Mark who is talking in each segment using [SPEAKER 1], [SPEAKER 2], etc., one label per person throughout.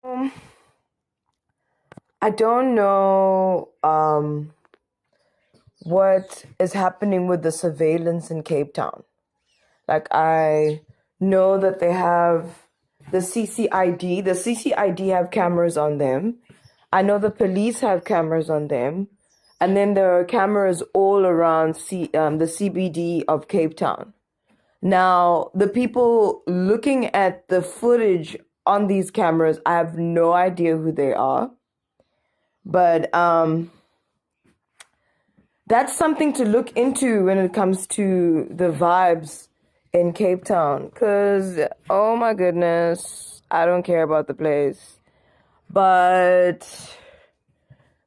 [SPEAKER 1] Um, I don't know what is happening with the surveillance in Cape Town. Like, I know that they have the CCID. The CCID have cameras on them. I know the police have cameras on them. And then there are cameras all around the CBD of Cape Town. Now, the people looking at the footage on these cameras, I have no idea who they are. But that's something to look into when it comes to the vibes in Cape Town. Because, oh my goodness, I don't care about the place. But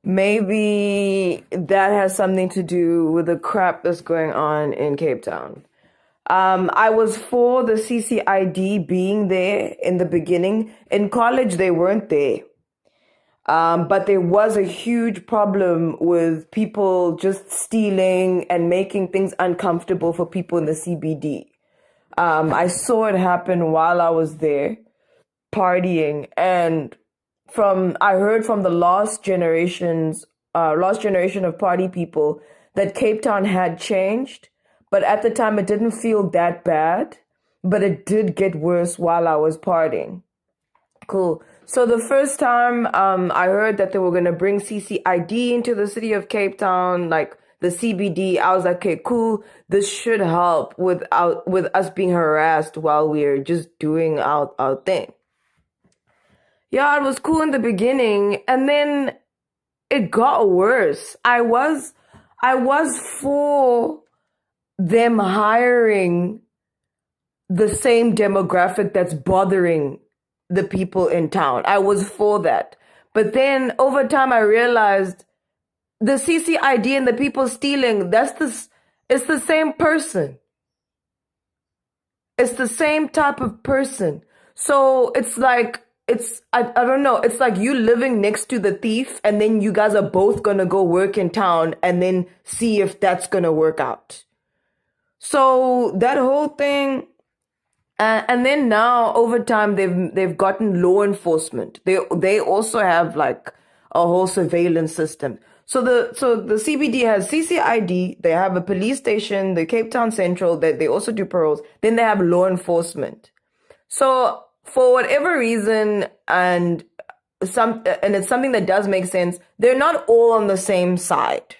[SPEAKER 1] maybe that has something to do with the crap that's going on in Cape Town. I was for the CCID being there in the beginning. In college, they weren't there. But there was a huge problem with people just stealing and making things uncomfortable for people in the CBD. I saw it happen while I was there partying, and I heard from the last generation of party people that Cape Town had changed, but at the time it didn't feel that bad, but it did get worse while I was partying. Cool. So the first time I heard that they were going to bring CCID into the city of Cape Town, like the CBD, I was like, okay, cool. This should help with us being harassed while we're just doing our thing. Yeah, it was cool in the beginning, and then it got worse. I was for them hiring the same demographic that's bothering the people in town. I was for that. But then over time I realized the CCID and the people stealing, it's the same person. It's the same type of person. So it's like, I don't know, it's like you living next to the thief, and then you guys are both gonna go work in town and then see if that's gonna work out. So that whole thing, and then now over time they've gotten law enforcement. They also have like a whole surveillance system. So the CBD has CCID. They have a police station, the Cape Town Central. That they also do paroles. Then they have law enforcement. So for whatever reason, and it's something that does make sense, they're not all on the same side.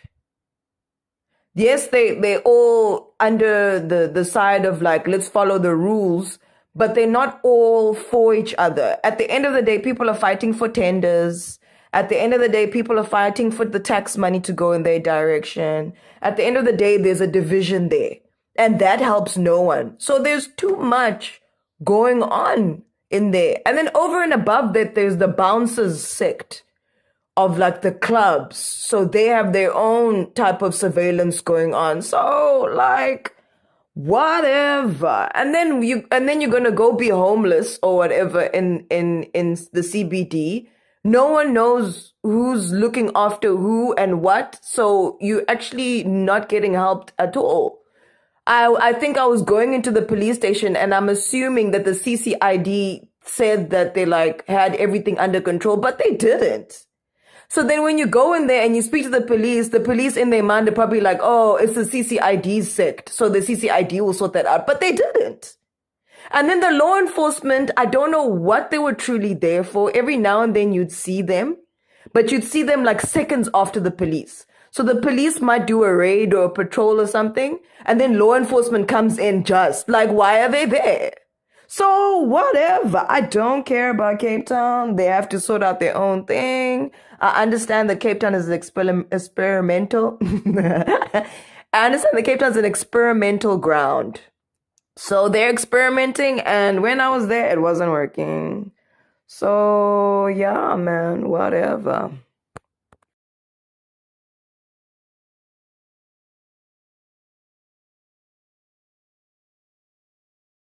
[SPEAKER 1] Yes, they all under the side of like, let's follow the rules, but they're not all for each other. At the end of the day, people are fighting for tenders. At the end of the day, people are fighting for the tax money to go in their direction. At the end of the day, there's a division there, and that helps no one. So there's too much going on in there. And then over and above that, there's the bouncers sect of like the clubs. So they have their own type of surveillance going on. So like whatever. And then you're gonna go be homeless or whatever in the CBD. No one knows who's looking after who and what. So you're actually not getting helped at all. I think I was going into the police station, and I'm assuming that the CCID said that they like had everything under control, but they didn't. So then when you go in there and you speak to the police in their mind are probably like, oh, it's the CCID's sect, so the CCID will sort that out. But they didn't. And then the law enforcement, I don't know what they were truly there for. Every now and then you'd see them, but you'd see them like seconds after the police. So the police might do a raid or a patrol or something, and then law enforcement comes in just like, why are they there? So whatever. I don't care about Cape Town. They have to sort out their own thing. I understand that Cape Town is experimental. I understand that Cape Town is an experimental ground. So they're experimenting, and when I was there, it wasn't working. So yeah, man, whatever.